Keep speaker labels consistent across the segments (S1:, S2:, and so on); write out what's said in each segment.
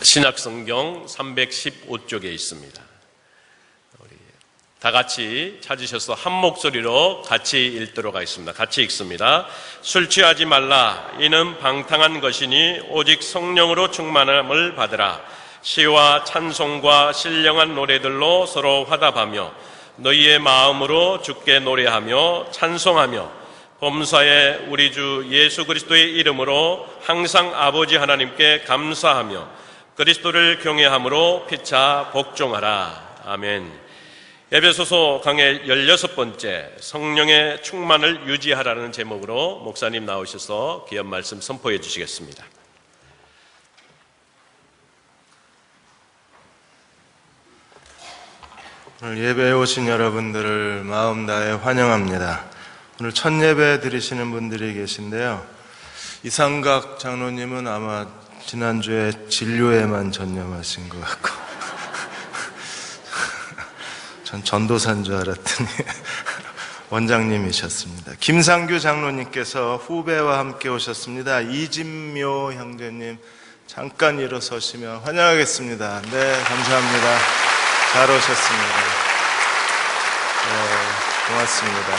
S1: 신약성경 315쪽에 있습니다. 우리 다 같이 찾으셔서 한 목소리로 같이 읽도록 하겠습니다. 같이 읽습니다. 술 취하지 말라. 이는 방탕한 것이니 오직 성령으로 충만함을 받으라. 시와 찬송과 신령한 노래들로 서로 화답하며 너희의 마음으로 주께 노래하며 찬송하며 범사에 우리 주 예수 그리스도의 이름으로 항상 아버지 하나님께 감사하며 그리스도를 경외함으로 피차 복종하라. 아멘. 에베소서 강의 16번째 성령의 충만을 유지하라는 제목으로 목사님 나오셔서 귀한 말씀 선포해 주시겠습니다.
S2: 오늘 예배에 오신 여러분들을 마음 다해 환영합니다. 오늘 첫 예배 드리시는 분들이 계신데요. 이상각 장로님은 아마 지난주에 진료에만 전념하신 것 같고 전 전도사인 줄 알았더니 원장님이셨습니다. 김상규 장로님께서 후배와 함께 오셨습니다. 이진묘 형제님 잠깐 일어서시면 환영하겠습니다. 네, 감사합니다. 잘 오셨습니다. 네, 고맙습니다.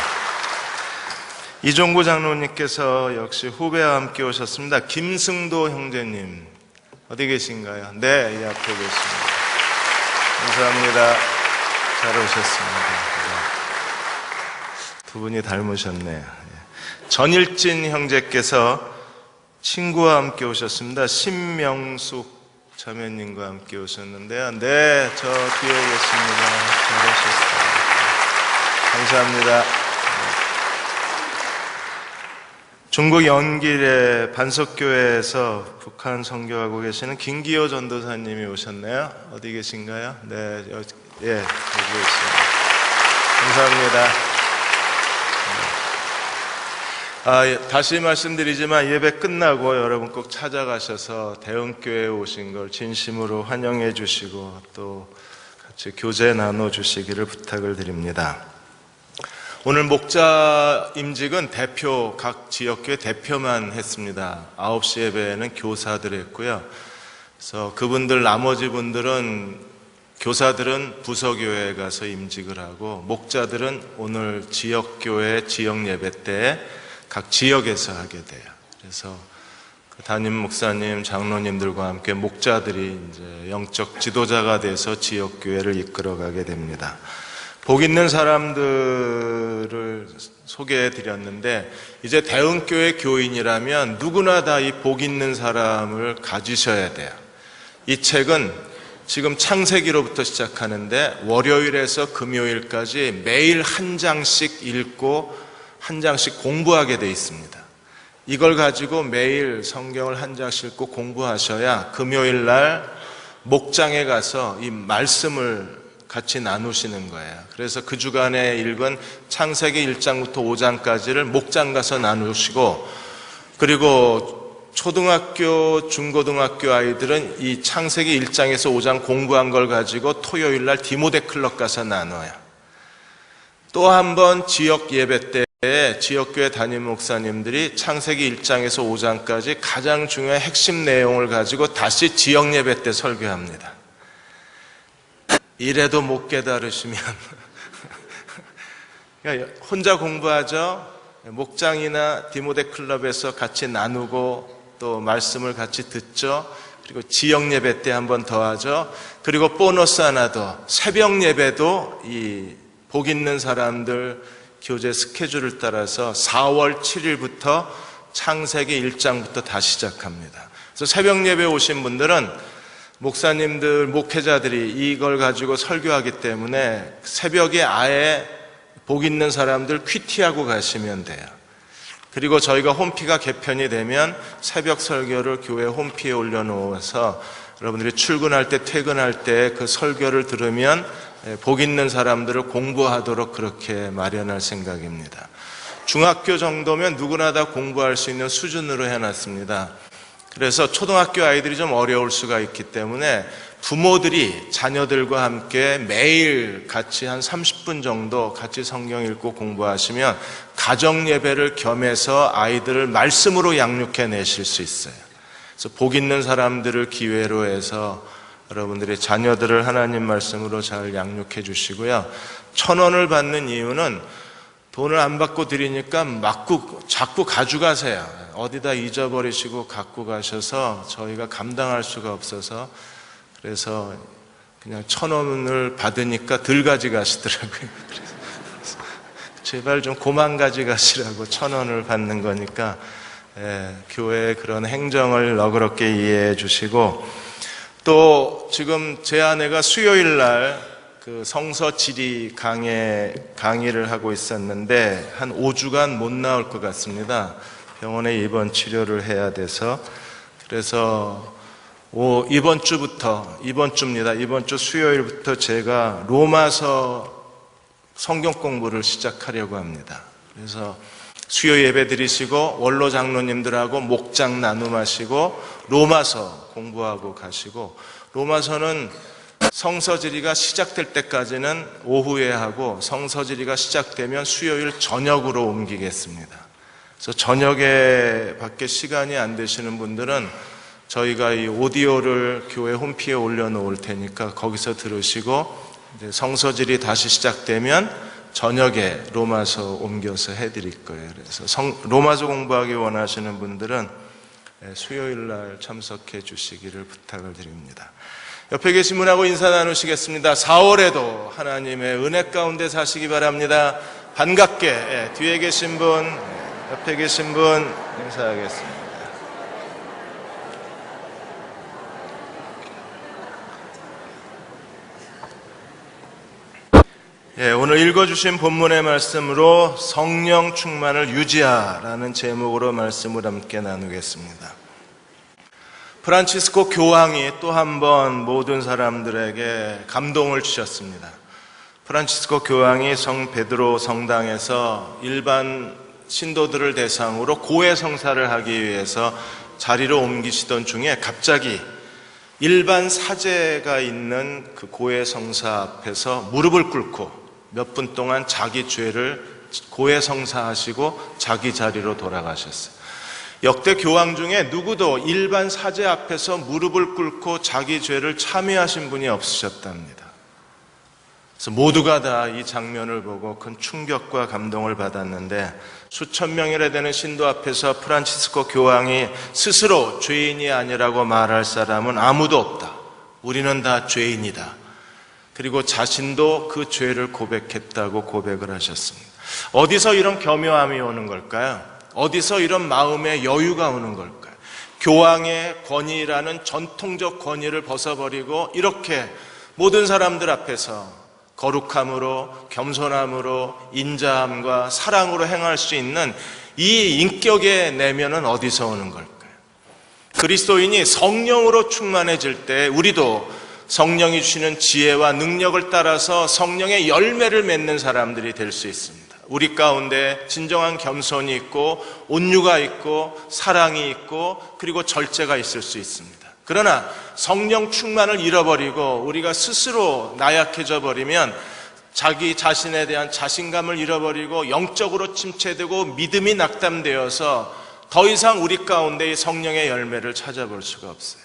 S2: 이종구 장로님께서 역시 후배와 함께 오셨습니다. 김승도 형제님 어디 계신가요? 네, 이 앞에 계십니다. 감사합니다. 잘 오셨습니다. 두 분이 닮으셨네요. 전일진 형제께서 친구와 함께 오셨습니다. 신명숙 자매님과 함께 오셨는데요. 네, 저 뒤에 계십니다. 잘 오셨습니다. 감사합니다. 중국 연길의 반석교회에서 북한 선교하고 계시는 김기호 전도사님이 오셨네요. 어디 계신가요? 네, 여기 있습니다. 감사합니다. 다시 말씀드리지만 예배 끝나고 여러분 꼭 찾아가셔서 대흥교회에 오신 걸 진심으로 환영해 주시고 또 같이 교제 나눠 주시기를 부탁을 드립니다. 오늘 목자 임직은 각 지역교회 대표만 했습니다. 9시 예배에는 교사들 했고요. 그래서 그분들 나머지 분들은 교사들은 부서교회에 가서 임직을 하고 목자들은 오늘 지역교회 지역 예배 때 각 지역에서 하게 돼요. 그래서 그 담임 목사님, 장로님들과 함께 목자들이 이제 영적 지도자가 돼서 지역교회를 이끌어가게 됩니다. 복 있는 사람들을 소개해 드렸는데 이제 대흥교회 교인이라면 누구나 다 이 복 있는 사람을 가지셔야 돼요. 이 책은 지금 창세기로부터 시작하는데 월요일에서 금요일까지 매일 한 장씩 읽고 한 장씩 공부하게 돼 있습니다. 이걸 가지고 매일 성경을 한 장씩 읽고 공부하셔야 금요일 날 목장에 가서 이 말씀을 같이 나누시는 거예요. 그래서 그 주간에 읽은 창세기 1장부터 5장까지를 목장 가서 나누시고, 그리고 초등학교, 중고등학교 아이들은 이 창세기 1장에서 5장 공부한 걸 가지고 토요일 날 디모데 클럽 가서 나눠요. 또 한 번 지역 예배 때 지역교회 담임 목사님들이 창세기 1장에서 5장까지 가장 중요한 핵심 내용을 가지고 다시 지역 예배 때 설교합니다. 이래도 못 깨달으시면 혼자 공부하죠. 목장이나 디모데 클럽에서 같이 나누고 또 말씀을 같이 듣죠. 그리고 지역 예배 때 한 번 더 하죠. 그리고 보너스 하나 더, 새벽 예배도 이 복 있는 사람들 교제 스케줄을 따라서 4월 7일부터 창세기 1장부터 다시 시작합니다. 그래서 새벽 예배 오신 분들은 목사님들, 목회자들이 이걸 가지고 설교하기 때문에 새벽에 아예 복 있는 사람들 퀴티하고 가시면 돼요. 그리고 저희가 홈피가 개편이 되면 새벽 설교를 교회 홈피에 올려놓아서 여러분들이 출근할 때, 퇴근할 때 그 설교를 들으면 복 있는 사람들을 공부하도록 그렇게 마련할 생각입니다. 중학교 정도면 누구나 다 공부할 수 있는 수준으로 해놨습니다. 그래서 초등학교 아이들이 좀 어려울 수가 있기 때문에 부모들이 자녀들과 함께 매일 같이 한 30분 정도 같이 성경 읽고 공부하시면 가정 예배를 겸해서 아이들을 말씀으로 양육해 내실 수 있어요. 그래서 복 있는 사람들을 기회로 해서 여러분들의 자녀들을 하나님 말씀으로 잘 양육해 주시고요. 1,000원을 받는 이유는 돈을 안 받고 드리니까 자꾸 가져가세요. 어디다 잊어버리시고 갖고 가셔서 저희가 감당할 수가 없어서, 그래서 그냥 1,000원을 받으니까 덜 가져가시더라고요. 그래서 제발 좀 고만 가져가시라고 1,000원을 받는 거니까, 교회의 그런 행정을 너그럽게 이해해 주시고, 또 지금 제 아내가 수요일 날 그 성서 지리 강의를 하고 있었는데 한 5주간 못 나올 것 같습니다. 병원에 입원 치료를 해야 돼서. 그래서 이번 주 수요일부터 제가 로마서 성경 공부를 시작하려고 합니다. 그래서 수요 예배 드리시고 원로 장로님들하고 목장 나눔하시고 로마서 공부하고 가시고, 로마서는 성서지리가 시작될 때까지는 오후에 하고 성서지리가 시작되면 수요일 저녁으로 옮기겠습니다. 그래서 저녁에 밖에 시간이 안 되시는 분들은 저희가 이 오디오를 교회 홈피에 올려놓을 테니까 거기서 들으시고, 이제 성서지리 다시 시작되면 저녁에 로마서 옮겨서 해드릴 거예요. 그래서 로마서 공부하기 원하시는 분들은 수요일 날 참석해 주시기를 부탁을 드립니다. 옆에 계신 분하고 인사 나누시겠습니다. 4월에도 하나님의 은혜 가운데 사시기 바랍니다. 반갑게 뒤에 계신 분, 옆에 계신 분 인사하겠습니다. 오늘 읽어주신 본문의 말씀으로 성령 충만을 유지하라는 제목으로 말씀을 함께 나누겠습니다. 프란치스코 교황이 또 한 번 모든 사람들에게 감동을 주셨습니다. 프란치스코 교황이 성 베드로 성당에서 일반 신도들을 대상으로 고해 성사를 하기 위해서 자리를 옮기시던 중에 갑자기 일반 사제가 있는 그 고해 성사 앞에서 무릎을 꿇고 몇 분 동안 자기 죄를 고해 성사하시고 자기 자리로 돌아가셨어요. 역대 교황 중에 누구도 일반 사제 앞에서 무릎을 꿇고 자기 죄를 참회하신 분이 없으셨답니다. 그래서 모두가 다 이 장면을 보고 큰 충격과 감동을 받았는데, 수천 명이나 되는 신도 앞에서 프란치스코 교황이 스스로 죄인이 아니라고 말할 사람은 아무도 없다. 우리는 다 죄인이다. 그리고 자신도 그 죄를 고백했다고 고백을 하셨습니다. 어디서 이런 겸허함이 오는 걸까요? 어디서 이런 마음의 여유가 오는 걸까요? 교황의 권위라는 전통적 권위를 벗어버리고 이렇게 모든 사람들 앞에서 거룩함으로, 겸손함으로, 인자함과 사랑으로 행할 수 있는 이 인격의 내면은 어디서 오는 걸까요? 그리스도인이 성령으로 충만해질 때 우리도 성령이 주시는 지혜와 능력을 따라서 성령의 열매를 맺는 사람들이 될 수 있습니다. 우리 가운데 진정한 겸손이 있고 온유가 있고 사랑이 있고 그리고 절제가 있을 수 있습니다. 그러나 성령 충만을 잃어버리고 우리가 스스로 나약해져 버리면 자기 자신에 대한 자신감을 잃어버리고 영적으로 침체되고 믿음이 낙담되어서 더 이상 우리 가운데 성령의 열매를 찾아볼 수가 없어요.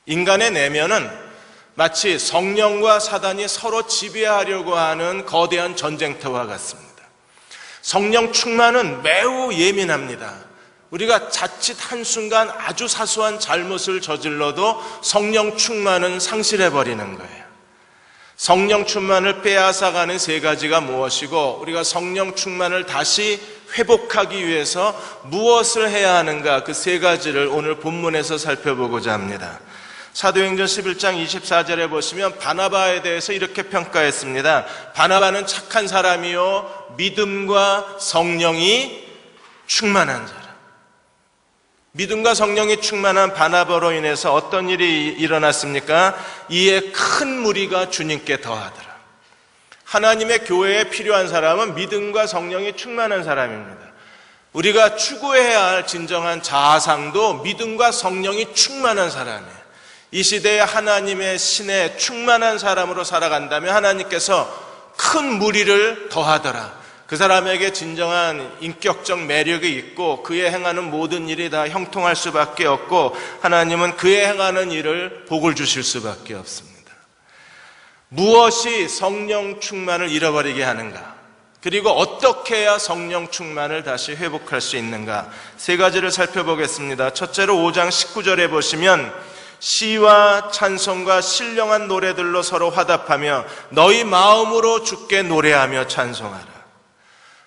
S2: 인간의 내면은 마치 성령과 사단이 서로 지배하려고 하는 거대한 전쟁터와 같습니다. 성령 충만은 매우 예민합니다. 우리가 자칫 한순간 아주 사소한 잘못을 저질러도 성령 충만은 상실해버리는 거예요. 성령 충만을 빼앗아가는 세 가지가 무엇이고 우리가 성령 충만을 다시 회복하기 위해서 무엇을 해야 하는가, 그 세 가지를 오늘 본문에서 살펴보고자 합니다. 사도행전 11장 24절에 보시면 바나바에 대해서 이렇게 평가했습니다. 바나바는 착한 사람이요 믿음과 성령이 충만한 자라. 믿음과 성령이 충만한 바나바로 인해서 어떤 일이 일어났습니까? 이에 큰 무리가 주님께 더하더라. 하나님의 교회에 필요한 사람은 믿음과 성령이 충만한 사람입니다. 우리가 추구해야 할 진정한 자아상도 믿음과 성령이 충만한 사람이에요. 이 시대에 하나님의 신에 충만한 사람으로 살아간다면 하나님께서 큰 무리를 더하더라. 그 사람에게 진정한 인격적 매력이 있고 그의 행하는 모든 일이 다 형통할 수밖에 없고 하나님은 그의 행하는 일을 복을 주실 수밖에 없습니다. 무엇이 성령 충만을 잃어버리게 하는가? 그리고 어떻게 해야 성령 충만을 다시 회복할 수 있는가? 세 가지를 살펴보겠습니다. 첫째로 5장 19절에 보시면 시와 찬송과 신령한 노래들로 서로 화답하며 너희 마음으로 주께 노래하며 찬송하라.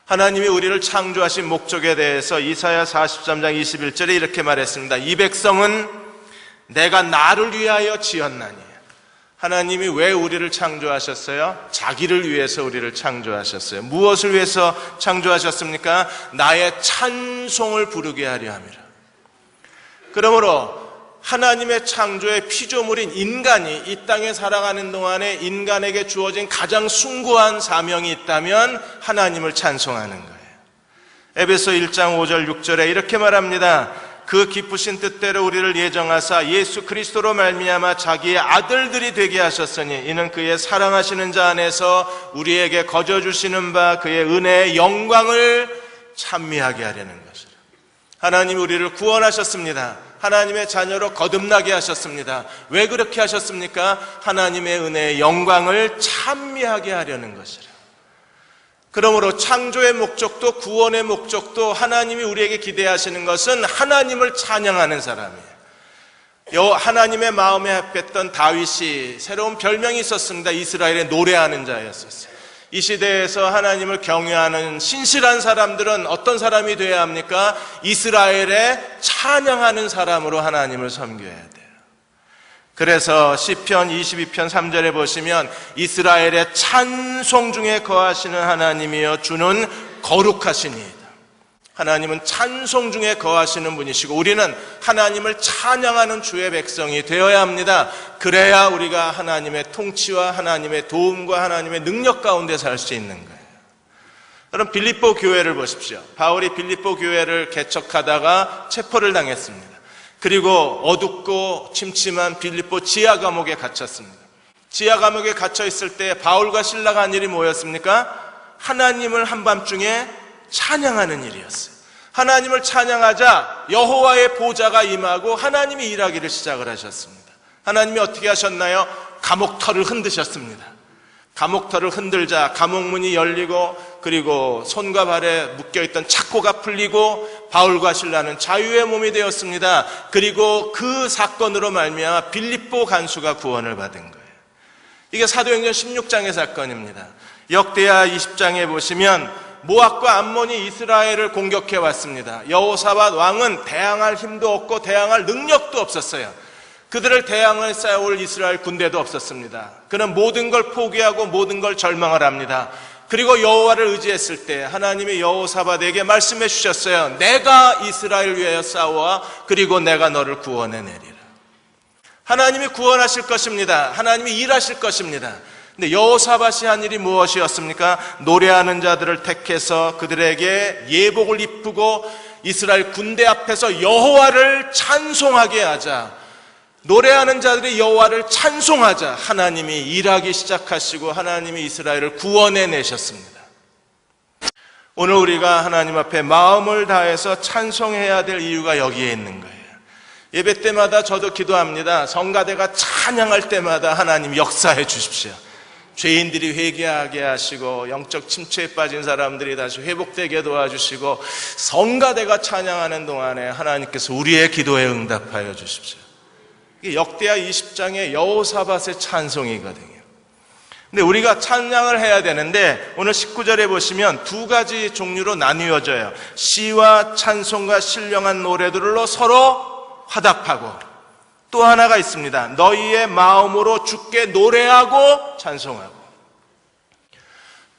S2: 하나님이 우리를 창조하신 목적에 대해서 이사야 43장 21절에 이렇게 말했습니다. 이 백성은 내가 나를 위하여 지었나니. 하나님이 왜 우리를 창조하셨어요? 자기를 위해서 우리를 창조하셨어요. 무엇을 위해서 창조하셨습니까? 나의 찬송을 부르게 하려 함이라. 그러므로 하나님의 창조의 피조물인 인간이 이 땅에 살아가는 동안에 인간에게 주어진 가장 숭고한 사명이 있다면 하나님을 찬송하는 거예요. 에베소 1장 5절 6절에 이렇게 말합니다. 그 기쁘신 뜻대로 우리를 예정하사 예수 그리스도로 말미암아 자기의 아들들이 되게 하셨으니 이는 그의 사랑하시는 자 안에서 우리에게 거저 주시는 바 그의 은혜의 영광을 찬미하게 하려는 것이라. 하나님이 우리를 구원하셨습니다. 하나님의 자녀로 거듭나게 하셨습니다. 왜 그렇게 하셨습니까? 하나님의 은혜의 영광을 찬미하게 하려는 것이라. 그러므로 창조의 목적도 구원의 목적도 하나님이 우리에게 기대하시는 것은 하나님을 찬양하는 사람이에요. 하나님의 마음에 합했던 다윗이 새로운 별명이 있었습니다. 이스라엘의 노래하는 자였었어요. 이 시대에서 하나님을 경외하는 신실한 사람들은 어떤 사람이 되어야 합니까? 이스라엘의 찬양하는 사람으로 하나님을 섬겨야 돼요. 그래서 시편 22편 3절에 보시면 이스라엘의 찬송 중에 거하시는 하나님이여 주는 거룩하시니이다. 하나님은 찬송 중에 거하시는 분이시고 우리는 하나님을 찬양하는 주의 백성이 되어야 합니다. 그래야 우리가 하나님의 통치와 하나님의 도움과 하나님의 능력 가운데 살 수 있는 거예요. 그럼 빌립보 교회를 보십시오. 바울이 빌립보 교회를 개척하다가 체포를 당했습니다. 그리고 어둡고 침침한 빌립보 지하 감옥에 갇혔습니다. 지하 감옥에 갇혀 있을 때 바울과 실라가 한 일이 뭐였습니까? 하나님을 한밤중에 찬양하는 일이었어요. 하나님을 찬양하자 여호와의 보좌가 임하고 하나님이 일하기를 시작을 하셨습니다. 하나님이 어떻게 하셨나요? 감옥터를 흔드셨습니다. 감옥터를 흔들자 감옥문이 열리고 그리고 손과 발에 묶여있던 착고가 풀리고 바울과 실라는 자유의 몸이 되었습니다. 그리고 그 사건으로 말미암아 빌립보 간수가 구원을 받은 거예요. 이게 사도행전 16장의 사건입니다. 역대하 20장에 보시면 모압과 암몬이 이스라엘을 공격해 왔습니다. 여호사밧 왕은 대항할 힘도 없고 대항할 능력도 없었어요. 그들을 대항을 쌓아올 이스라엘 군대도 없었습니다. 그는 모든 걸 포기하고 모든 걸 절망을 합니다. 그리고 여호와를 의지했을 때 하나님이 여호사밧에게 말씀해 주셨어요. 내가 이스라엘 위하여 싸우어 그리고 내가 너를 구원해내리라. 하나님이 구원하실 것입니다. 하나님이 일하실 것입니다. 근데 여호사밧이 한 일이 무엇이었습니까? 노래하는 자들을 택해서 그들에게 예복을 입히고 이스라엘 군대 앞에서 여호와를 찬송하게 하자. 노래하는 자들이 여호와를 찬송하자 하나님이 일하기 시작하시고 하나님이 이스라엘을 구원해내셨습니다. 오늘 우리가 하나님 앞에 마음을 다해서 찬송해야 될 이유가 여기에 있는 거예요. 예배 때마다 저도 기도합니다. 성가대가 찬양할 때마다 하나님 역사해 주십시오. 죄인들이 회개하게 하시고 영적 침체에 빠진 사람들이 다시 회복되게 도와주시고 성가대가 찬양하는 동안에 하나님께서 우리의 기도에 응답하여 주십시오. 이게 역대하 20장의 여호사밧의 찬송이거든요. 근데 우리가 찬양을 해야 되는데 오늘 19절에 보시면 두 가지 종류로 나뉘어져요. 시와 찬송과 신령한 노래들로 서로 화답하고 또 하나가 있습니다. 너희의 마음으로 주께 노래하고 찬송하고.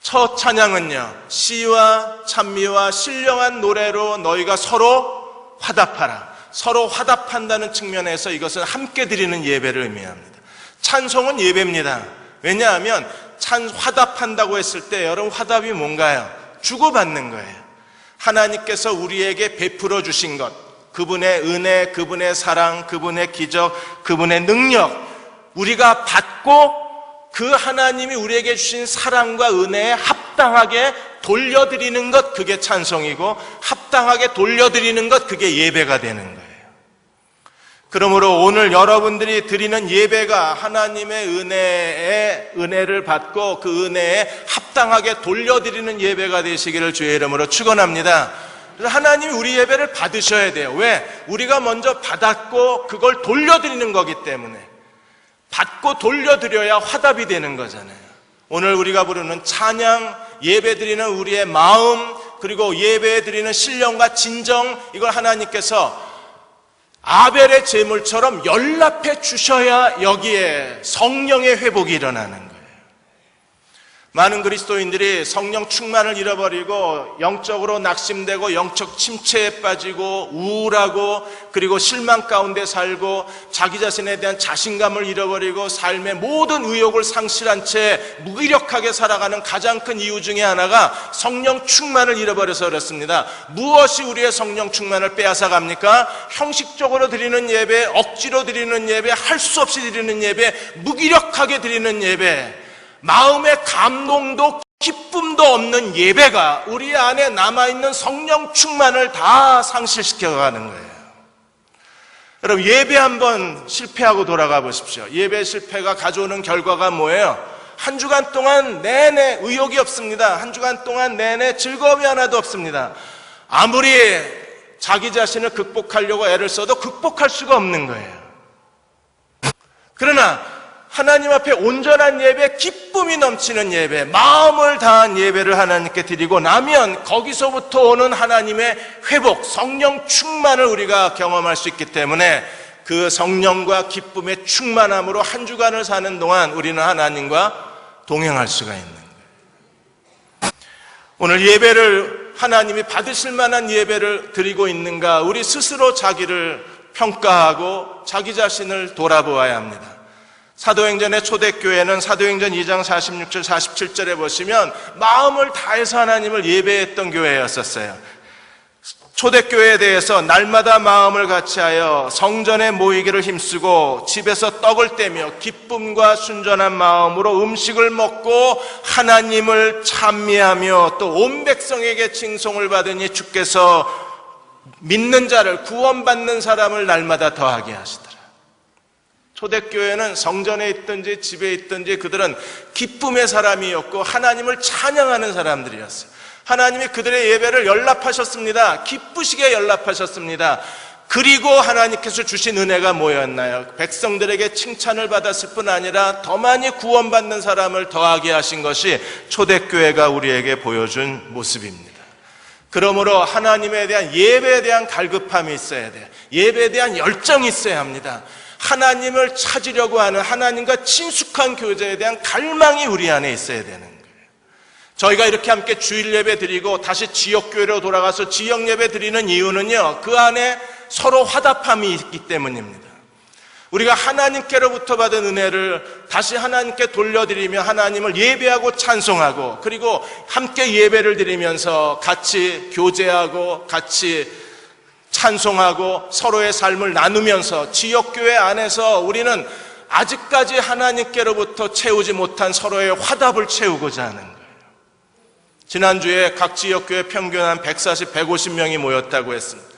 S2: 첫 찬양은요, 시와 찬미와 신령한 노래로 너희가 서로 화답하라. 서로 화답한다는 측면에서 이것은 함께 드리는 예배를 의미합니다. 찬송은 예배입니다. 왜냐하면 화답한다고 했을 때 여러분 화답이 뭔가요? 주고받는 거예요. 하나님께서 우리에게 베풀어 주신 것, 그분의 은혜, 그분의 사랑, 그분의 기적, 그분의 능력, 우리가 받고 그 하나님이 우리에게 주신 사랑과 은혜에 합당하게 돌려드리는 것, 그게 찬송이고 합당하게 돌려드리는 것, 그게 예배가 되는 거예요. 그러므로 오늘 여러분들이 드리는 예배가 하나님의 은혜를 받고 그 은혜에 합당하게 돌려드리는 예배가 되시기를 주의 이름으로 축원합니다. 그래서 하나님이 우리 예배를 받으셔야 돼요. 왜? 우리가 먼저 받았고 그걸 돌려드리는 거기 때문에. 받고 돌려드려야 화답이 되는 거잖아요. 오늘 우리가 부르는 찬양, 예배드리는 우리의 마음, 그리고 예배드리는 신령과 진정, 이걸 하나님께서 아벨의 제물처럼 연락해 주셔야 여기에 성령의 회복이 일어나는 거예요. 많은 그리스도인들이 성령 충만을 잃어버리고 영적으로 낙심되고 영적 침체에 빠지고 우울하고 그리고 실망 가운데 살고 자기 자신에 대한 자신감을 잃어버리고 삶의 모든 의욕을 상실한 채 무기력하게 살아가는 가장 큰 이유 중에 하나가 성령 충만을 잃어버려서 그렇습니다. 무엇이 우리의 성령 충만을 빼앗아 갑니까? 형식적으로 드리는 예배, 억지로 드리는 예배, 할 수 없이 드리는 예배, 무기력하게 드리는 예배, 마음의 감동도 기쁨도 없는 예배가 우리 안에 남아있는 성령 충만을 다 상실시켜가는 거예요. 여러분, 예배 한번 실패하고 돌아가 보십시오. 예배 실패가 가져오는 결과가 뭐예요? 한 주간 동안 내내 의욕이 없습니다. 한 주간 동안 내내 즐거움이 하나도 없습니다. 아무리 자기 자신을 극복하려고 애를 써도 극복할 수가 없는 거예요. 그러나 하나님 앞에 온전한 예배, 기쁨이 넘치는 예배, 마음을 다한 예배를 하나님께 드리고 나면 거기서부터 오는 하나님의 회복, 성령 충만을 우리가 경험할 수 있기 때문에 그 성령과 기쁨의 충만함으로 한 주간을 사는 동안 우리는 하나님과 동행할 수가 있는 거예요. 오늘 예배를 하나님이 받으실 만한 예배를 드리고 있는가, 우리 스스로 자기를 평가하고 자기 자신을 돌아보아야 합니다. 사도행전의 초대교회는 사도행전 2장 46절 47절에 보시면 마음을 다해서 하나님을 예배했던 교회였었어요. 초대교회에 대해서 날마다 마음을 같이하여 성전에 모이기를 힘쓰고 집에서 떡을 떼며 기쁨과 순전한 마음으로 음식을 먹고 하나님을 찬미하며 또 온 백성에게 칭송을 받으니 주께서 믿는 자를 구원받는 사람을 날마다 더하게 하시더라. 초대교회는 성전에 있든지 집에 있든지 그들은 기쁨의 사람이었고 하나님을 찬양하는 사람들이었어요. 하나님이 그들의 예배를 연락하셨습니다. 기쁘시게 연락하셨습니다. 그리고 하나님께서 주신 은혜가 뭐였나요? 백성들에게 칭찬을 받았을 뿐 아니라 더 많이 구원받는 사람을 더하게 하신 것이 초대교회가 우리에게 보여준 모습입니다. 그러므로 하나님에 대한 예배에 대한 갈급함이 있어야 돼요. 예배에 대한 열정이 있어야 합니다. 하나님을 찾으려고 하는 하나님과 친숙한 교제에 대한 갈망이 우리 안에 있어야 되는 거예요. 저희가 이렇게 함께 주일 예배 드리고 다시 지역교회로 돌아가서 지역 예배 드리는 이유는요, 그 안에 서로 화답함이 있기 때문입니다. 우리가 하나님께로부터 받은 은혜를 다시 하나님께 돌려드리며 하나님을 예배하고 찬송하고 그리고 함께 예배를 드리면서 같이 교제하고 같이 찬송하고 서로의 삶을 나누면서 지역교회 안에서 우리는 아직까지 하나님께로부터 채우지 못한 서로의 화답을 채우고자 하는 거예요. 지난주에 각 지역교회 평균 한 140, 150명이 모였다고 했습니다.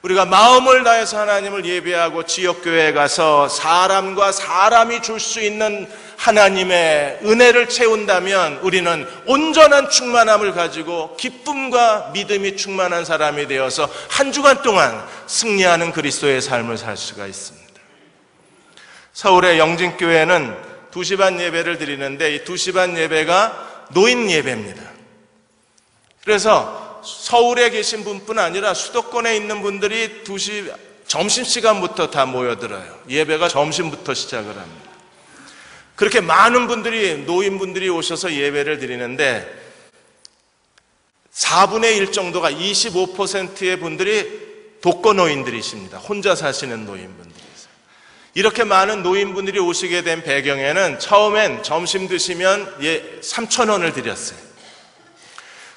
S2: 우리가 마음을 다해서 하나님을 예배하고 지역교회에 가서 사람과 사람이 줄 수 있는 하나님의 은혜를 채운다면 우리는 온전한 충만함을 가지고 기쁨과 믿음이 충만한 사람이 되어서 한 주간 동안 승리하는 그리스도의 삶을 살 수가 있습니다. 서울의 영진교회는 2시 반 예배를 드리는데 이 2시 반 예배가 노인 예배입니다. 그래서 서울에 계신 분뿐 아니라 수도권에 있는 분들이 2시 점심시간부터 다 모여들어요. 예배가 점심부터 시작을 합니다. 그렇게 많은 분들이, 노인분들이 오셔서 예배를 드리는데 4분의 1 정도가 25%의 분들이 독거노인들이십니다. 혼자 사시는 노인분들이세요. 이렇게 많은 노인분들이 오시게 된 배경에는 처음엔 점심 드시면 3,000원을 드렸어요.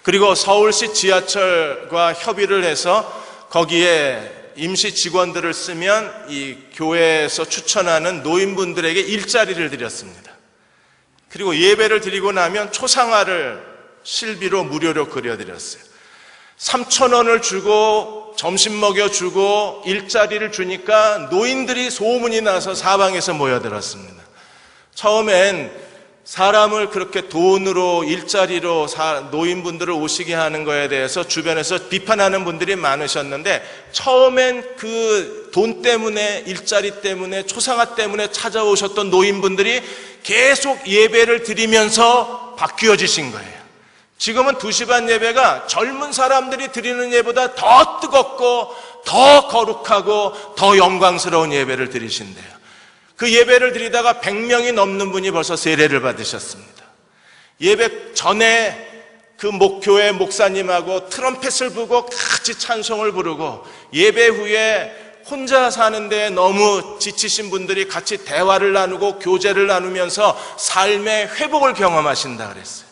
S2: 그리고 서울시 지하철과 협의를 해서 거기에 임시 직원들을 쓰면 이 교회에서 추천하는 노인분들에게 일자리를 드렸습니다. 그리고 예배를 드리고 나면 초상화를 실비로 무료로 그려드렸어요. 3,000원을 주고 점심 먹여주고 일자리를 주니까 노인들이 소문이 나서 사방에서 모여들었습니다. 처음엔 사람을 그렇게 돈으로 일자리로 노인분들을 오시게 하는 거에 대해서 주변에서 비판하는 분들이 많으셨는데, 처음엔 그 돈 때문에, 일자리 때문에, 초상화 때문에 찾아오셨던 노인분들이 계속 예배를 드리면서 바뀌어지신 거예요. 지금은 2시 반 예배가 젊은 사람들이 드리는 예배보다 더 뜨겁고 더 거룩하고 더 영광스러운 예배를 드리신대요. 그 예배를 드리다가 100명이 넘는 분이 벌써 세례를 받으셨습니다. 예배 전에 그 목교회 목사님하고 트럼펫을 불고 같이 찬송을 부르고, 예배 후에 혼자 사는데 너무 지치신 분들이 같이 대화를 나누고 교제를 나누면서 삶의 회복을 경험하신다 그랬어요.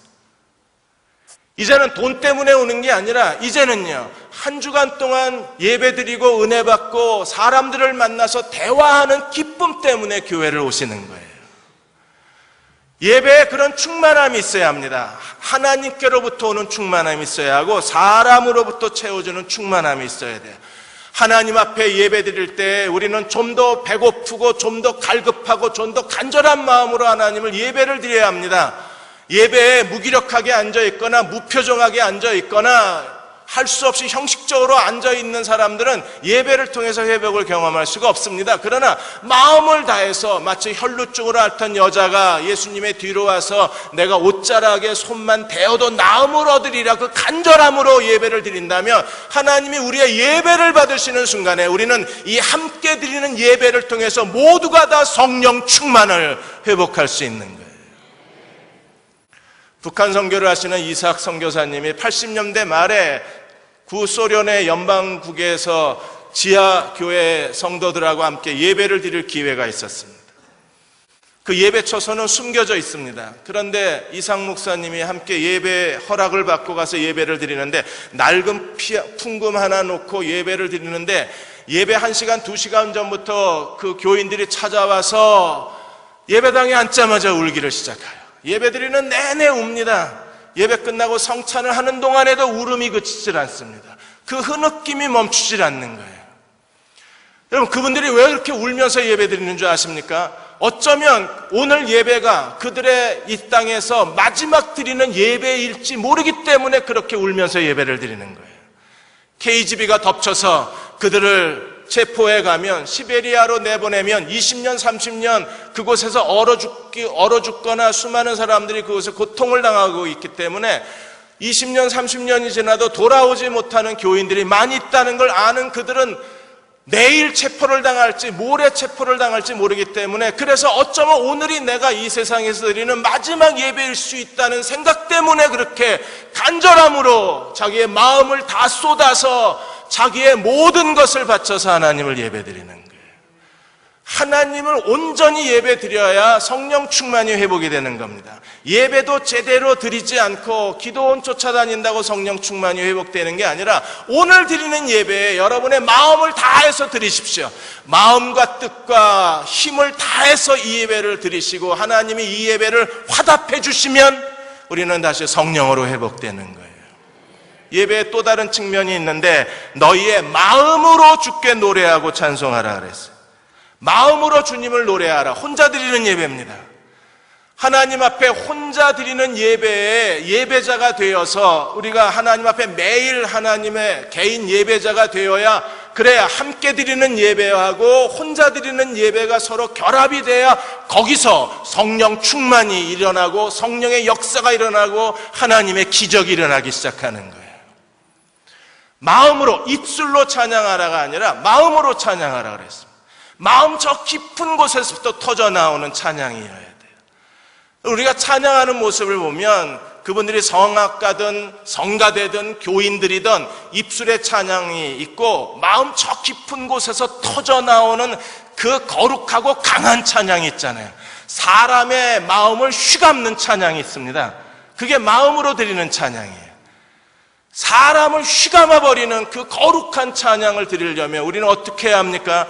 S2: 이제는 돈 때문에 오는 게 아니라 이제는요, 한 주간 동안 예배드리고 은혜 받고 사람들을 만나서 대화하는 기쁨 때문에 교회를 오시는 거예요. 예배에 그런 충만함이 있어야 합니다. 하나님께로부터 오는 충만함이 있어야 하고 사람으로부터 채워주는 충만함이 있어야 돼요. 하나님 앞에 예배드릴 때 우리는 좀 더 배고프고 좀 더 갈급하고 좀 더 간절한 마음으로 하나님을 예배를 드려야 합니다. 예배에 무기력하게 앉아있거나 무표정하게 앉아있거나 할 수 없이 형식적으로 앉아있는 사람들은 예배를 통해서 회복을 경험할 수가 없습니다. 그러나 마음을 다해서, 마치 혈루증으로 앓던 여자가 예수님의 뒤로 와서 내가 옷자락에 손만 대어도 나음을 얻으리라, 그 간절함으로 예배를 드린다면 하나님이 우리의 예배를 받으시는 순간에 우리는 이 함께 드리는 예배를 통해서 모두가 다 성령 충만을 회복할 수 있는 거예요. 북한 선교를 하시는 이삭 선교사님이 80년대 말에 구소련의 연방국에서 지하교회 성도들하고 함께 예배를 드릴 기회가 있었습니다. 그 예배처소는 숨겨져 있습니다. 그런데 이삭 목사님이 함께 예배 허락을 받고 가서 예배를 드리는데, 낡은 풍금 하나 놓고 예배를 드리는데, 예배 1시간, 2시간 전부터 그 교인들이 찾아와서 예배당에 앉자마자 울기를 시작해요. 예배드리는 내내 웁니다. 예배 끝나고 성찬을 하는 동안에도 울음이 그치질 않습니다. 그 흐느낌이 멈추질 않는 거예요. 여러분, 그분들이 왜 이렇게 울면서 예배드리는 줄 아십니까? 어쩌면 오늘 예배가 그들의 이 땅에서 마지막 드리는 예배일지 모르기 때문에 그렇게 울면서 예배를 드리는 거예요. KGB가 덮쳐서 그들을 체포해 가면, 시베리아로 내보내면 20년, 30년 그곳에서 얼어 죽거나 수많은 사람들이 그곳에 고통을 당하고 있기 때문에 20년, 30년이 지나도 돌아오지 못하는 교인들이 많이 있다는 걸 아는 그들은 내일 체포를 당할지 모레 체포를 당할지 모르기 때문에, 그래서 어쩌면 오늘이 내가 이 세상에서 드리는 마지막 예배일 수 있다는 생각 때문에 그렇게 간절함으로 자기의 마음을 다 쏟아서 자기의 모든 것을 바쳐서 하나님을 예배드리는 거예요. 하나님을 온전히 예배드려야 성령 충만이 회복이 되는 겁니다. 예배도 제대로 드리지 않고 기도원 쫓아다닌다고 성령 충만이 회복되는 게 아니라, 오늘 드리는 예배에 여러분의 마음을 다해서 드리십시오. 마음과 뜻과 힘을 다해서 이 예배를 드리시고 하나님이 이 예배를 화답해 주시면 우리는 다시 성령으로 회복되는 거예요. 예배의 또 다른 측면이 있는데, 너희의 마음으로 주께 노래하고 찬송하라 그랬어요. 마음으로 주님을 노래하라. 혼자 드리는 예배입니다. 하나님 앞에 혼자 드리는 예배에 예배자가 되어서 우리가 하나님 앞에 매일 하나님의 개인 예배자가 되어야, 그래야 함께 드리는 예배하고 혼자 드리는 예배가 서로 결합이 돼야 거기서 성령 충만이 일어나고 성령의 역사가 일어나고 하나님의 기적이 일어나기 시작하는 거예요. 마음으로, 입술로 찬양하라가 아니라 마음으로 찬양하라 그랬습니다. 마음 저 깊은 곳에서부터 터져 나오는 찬양이어야 돼요. 우리가 찬양하는 모습을 보면 그분들이 성악가든 성가대든 교인들이든 입술에 찬양이 있고 마음 저 깊은 곳에서 터져 나오는 그 거룩하고 강한 찬양이 있잖아요. 사람의 마음을 휘감는 찬양이 있습니다. 그게 마음으로 드리는 찬양이에요. 사람을 휘감아버리는 그 거룩한 찬양을 드리려면 우리는 어떻게 해야 합니까?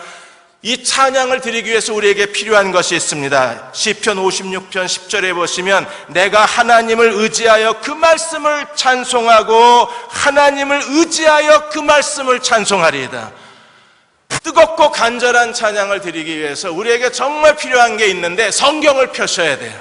S2: 이 찬양을 드리기 위해서 우리에게 필요한 것이 있습니다. 시편 56편 10절에 보시면 내가 하나님을 의지하여 그 말씀을 찬송하고 하나님을 의지하여 그 말씀을 찬송하리이다. 뜨겁고 간절한 찬양을 드리기 위해서 우리에게 정말 필요한 게 있는데 성경을 펴셔야 돼요.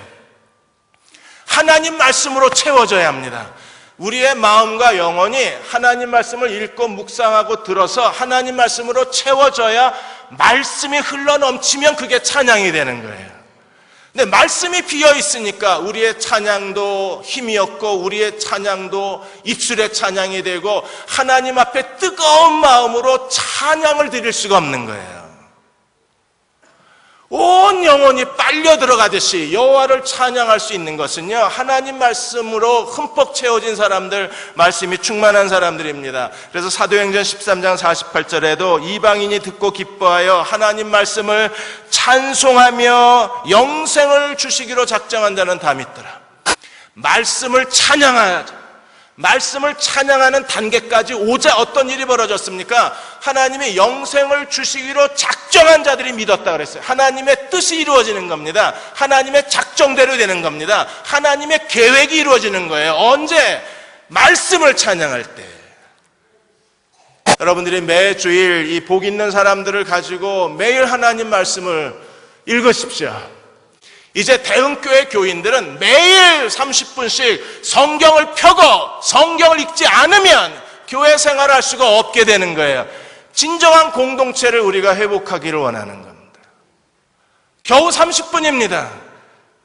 S2: 하나님 말씀으로 채워져야 합니다. 우리의 마음과 영혼이 하나님 말씀을 읽고 묵상하고 들어서 하나님 말씀으로 채워져야 말씀이 흘러넘치면 그게 찬양이 되는 거예요. 근데 말씀이 비어 있으니까 우리의 찬양도 힘이 없고 우리의 찬양도 입술의 찬양이 되고 하나님 앞에 뜨거운 마음으로 찬양을 드릴 수가 없는 거예요. 온 영혼이 빨려 들어가듯이 여호와를 찬양할 수 있는 것은요, 하나님 말씀으로 흠뻑 채워진 사람들, 말씀이 충만한 사람들입니다. 그래서 사도행전 13장 48절에도 이방인이 듣고 기뻐하여 하나님 말씀을 찬송하며 영생을 주시기로 작정한다는 담이 있더라. 말씀을 찬양하자. 말씀을 찬양하는 단계까지 오자 어떤 일이 벌어졌습니까? 하나님이 영생을 주시기로 작정한 자들이 믿었다 그랬어요. 하나님의 뜻이 이루어지는 겁니다. 하나님의 작정대로 되는 겁니다. 하나님의 계획이 이루어지는 거예요. 언제? 말씀을 찬양할 때. 여러분들이 매주일 이 복 있는 사람들을 가지고 매일 하나님 말씀을 읽으십시오. 이제 대흥교회 교인들은 매일 30분씩 성경을 펴고 성경을 읽지 않으면 교회 생활할 수가 없게 되는 거예요. 진정한 공동체를 우리가 회복하기를 원하는 겁니다. 겨우 30분입니다.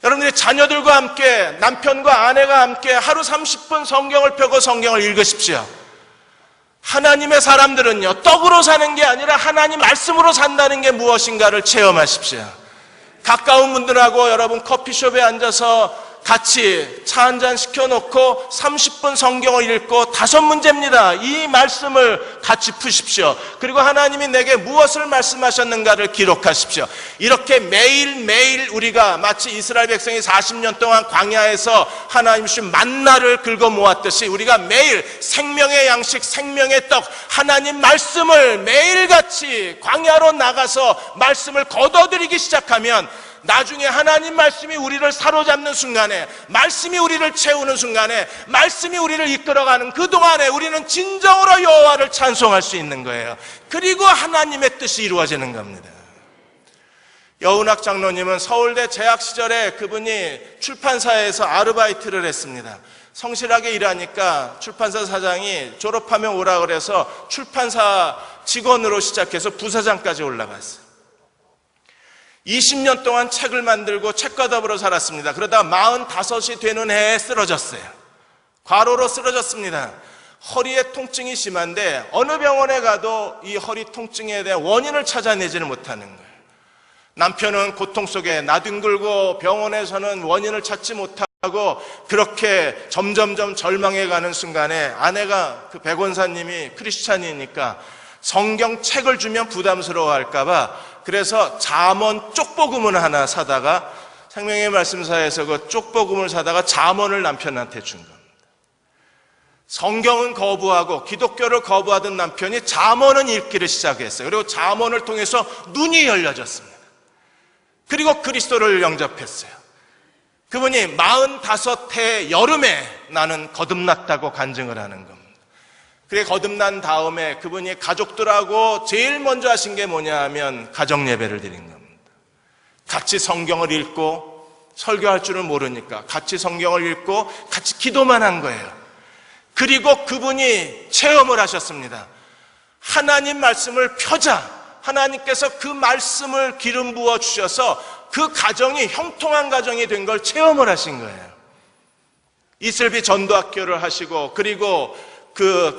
S2: 여러분들이 자녀들과 함께, 남편과 아내가 함께 하루 30분 성경을 펴고 성경을 읽으십시오. 하나님의 사람들은요, 떡으로 사는 게 아니라 하나님 말씀으로 산다는 게 무엇인가를 체험하십시오. 가까운 분들하고 여러분 커피숍에 앉아서 같이 차 한잔 시켜놓고 30분 성경을 읽고 5문제입니다. 이 말씀을 같이 푸십시오. 그리고 하나님이 내게 무엇을 말씀하셨는가를 기록하십시오. 이렇게 매일매일 우리가 마치 이스라엘 백성이 40년 동안 광야에서 하나님 주신 만나를 긁어 모았듯이 우리가 매일 생명의 양식, 생명의 떡, 하나님 말씀을 매일같이 광야로 나가서 말씀을 거둬들이기 시작하면 나중에 하나님 말씀이 우리를 사로잡는 순간에, 말씀이 우리를 채우는 순간에, 말씀이 우리를 이끌어가는 그 동안에 우리는 진정으로 여호와를 찬송할 수 있는 거예요. 그리고 하나님의 뜻이 이루어지는 겁니다. 여운학 장로님은 서울대 재학 시절에 그분이 출판사에서 아르바이트를 했습니다. 성실하게 일하니까 출판사 사장이 졸업하면 오라 그래서 출판사 직원으로 시작해서 부사장까지 올라갔어요. 20년 동안 책을 만들고 책과 더불어 살았습니다. 그러다가 45이 되는 해에 쓰러졌어요. 과로로 쓰러졌습니다. 허리에 통증이 심한데 어느 병원에 가도 이 허리 통증에 대한 원인을 찾아내지는 못하는 거예요. 남편은 고통 속에 나뒹굴고 병원에서는 원인을 찾지 못하고 그렇게 점점점 절망해가는 순간에 아내가, 그 백원사님이 크리스찬이니까 성경책을 주면 부담스러워할까봐 그래서 잠언 쪽복음을 하나 사다가 생명의 말씀사에서 그 쪽복음을 사다가 잠언을 남편한테 준 겁니다. 성경은 거부하고 기독교를 거부하던 남편이 잠언은 읽기를 시작했어요. 그리고 잠언을 통해서 눈이 열려졌습니다. 그리고 그리스도를 영접했어요. 그분이 45해 여름에 나는 거듭났다고 간증을 하는 겁니다. 그래 거듭난 다음에 그분이 가족들하고 제일 먼저 하신 게 뭐냐 하면 가정 예배를 드린 겁니다. 같이 성경을 읽고 설교할 줄은 모르니까 같이 성경을 읽고 같이 기도만 한 거예요. 그리고 그분이 체험을 하셨습니다. 하나님 말씀을 펴자 하나님께서 그 말씀을 기름 부어 주셔서 그 가정이 형통한 가정이 된 걸 체험을 하신 거예요. 이슬비 전도학교를 하시고 그리고 그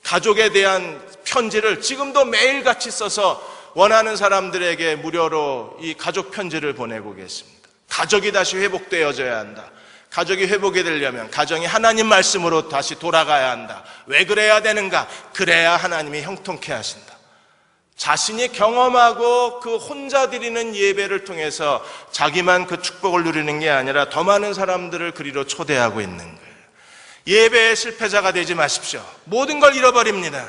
S2: 가족에 대한 편지를 지금도 매일같이 써서 원하는 사람들에게 무료로 이 가족 편지를 보내고 계십니다. 가족이 다시 회복되어져야 한다. 가족이 회복이 되려면 가정이 하나님 말씀으로 다시 돌아가야 한다. 왜 그래야 되는가? 그래야 하나님이 형통케 하신다. 자신이 경험하고 그 혼자 드리는 예배를 통해서 자기만 그 축복을 누리는 게 아니라 더 많은 사람들을 그리로 초대하고 있는 거예요. 예배의 실패자가 되지 마십시오. 모든 걸 잃어버립니다.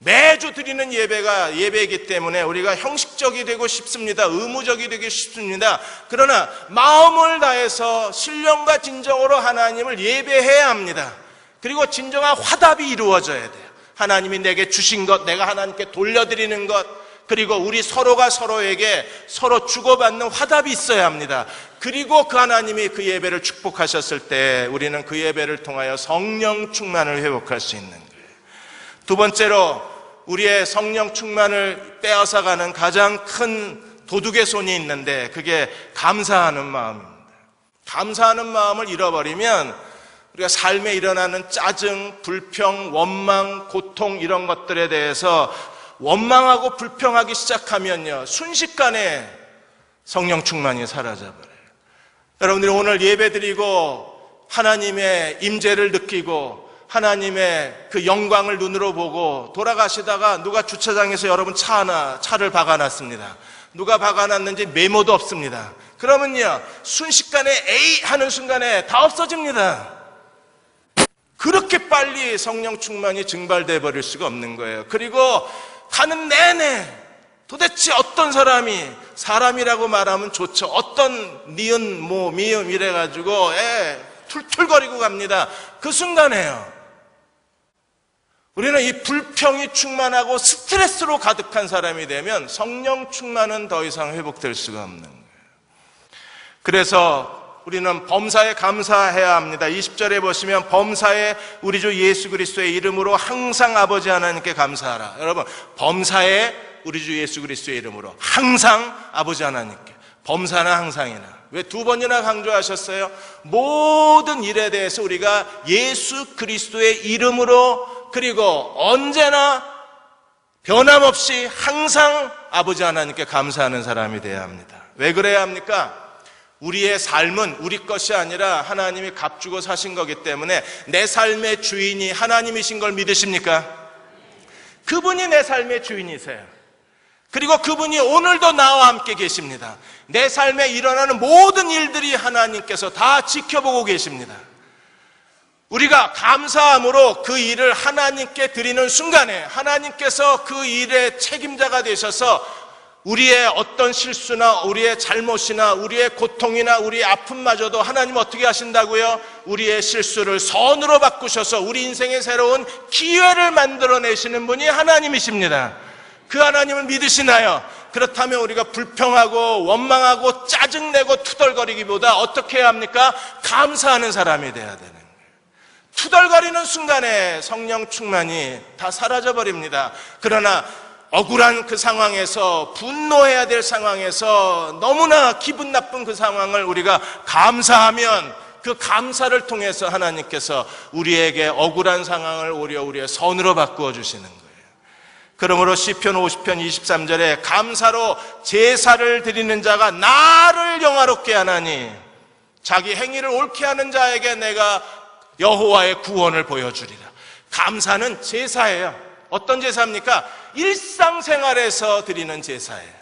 S2: 매주 드리는 예배이기 때문에 우리가 형식적이 되고 싶습니다. 의무적이 되기 쉽습니다. 그러나 마음을 다해서 신령과 진정으로 하나님을 예배해야 합니다. 그리고 진정한 화답이 이루어져야 돼요. 하나님이 내게 주신 것, 내가 하나님께 돌려드리는 것, 그리고 우리 서로가 서로에게 서로 주고받는 화답이 있어야 합니다. 그리고 그 하나님이 그 예배를 축복하셨을 때 우리는 그 예배를 통하여 성령 충만을 회복할 수 있는 거예요. 두 번째로 우리의 성령 충만을 빼앗아가는 가장 큰 도둑의 손이 있는데 그게 감사하는 마음입니다. 감사하는 마음을 잃어버리면 우리가 삶에 일어나는 짜증, 불평, 원망, 고통 이런 것들에 대해서 원망하고 불평하기 시작하면요, 순식간에 성령 충만이 사라져버려요. 여러분들이 오늘 예배드리고 하나님의 임재를 느끼고 하나님의 그 영광을 눈으로 보고 돌아가시다가 누가 주차장에서 여러분 차를 박아놨습니다. 누가 박아놨는지 메모도 없습니다. 그러면요, 순식간에 에이 하는 순간에 다 없어집니다. 그렇게 빨리 성령 충만이 증발돼 버릴 수가 없는 거예요. 그리고 가는 내내 도대체 어떤 사람이라고 말하면 좋죠. 어떤 니은 미음 이래가지고 툴툴거리고 갑니다. 그 순간에요, 우리는 이 불평이 충만하고 스트레스로 가득한 사람이 되면 성령 충만은 더 이상 회복될 수가 없는 거예요. 그래서 우리는 범사에 감사해야 합니다. 20절에 보시면 범사에 우리 주 예수 그리스도의 이름으로 항상 아버지 하나님께 감사하라. 여러분, 범사에 우리 주 예수 그리스도의 이름으로 항상 아버지 하나님께. 범사나 항상이나. 왜 두 번이나 강조하셨어요? 모든 일에 대해서 우리가 예수 그리스도의 이름으로, 그리고 언제나 변함없이 항상 아버지 하나님께 감사하는 사람이 되어야 합니다. 왜 그래야 합니까? 우리의 삶은 우리 것이 아니라 하나님이 값주고 사신 거기 때문에 내 삶의 주인이 하나님이신 걸 믿으십니까? 그분이 내 삶의 주인이세요. 그리고 그분이 오늘도 나와 함께 계십니다. 내 삶에 일어나는 모든 일들이 하나님께서 다 지켜보고 계십니다. 우리가 감사함으로 그 일을 하나님께 드리는 순간에 하나님께서 그 일의 책임자가 되셔서 우리의 어떤 실수나 우리의 잘못이나 우리의 고통이나 우리의 아픔마저도 하나님 어떻게 하신다고요? 우리의 실수를 선으로 바꾸셔서 우리 인생의 새로운 기회를 만들어내시는 분이 하나님이십니다. 그 하나님을 믿으시나요? 그렇다면 우리가 불평하고 원망하고 짜증내고 투덜거리기보다 어떻게 해야 합니까? 감사하는 사람이 돼야 되는 거예요. 투덜거리는 순간에 성령 충만이 다 사라져버립니다. 그러나 억울한 그 상황에서, 분노해야 될 상황에서, 너무나 기분 나쁜 그 상황을 우리가 감사하면 그 감사를 통해서 하나님께서 우리에게 억울한 상황을 오히려 우리의 선으로 바꾸어 주시는 거예요. 그러므로 시편 50편 23절에 감사로 제사를 드리는 자가 나를 영화롭게 하나니 자기 행위를 옳게 하는 자에게 내가 여호와의 구원을 보여주리라. 감사는 제사예요. 어떤 제사입니까? 일상생활에서 드리는 제사예요.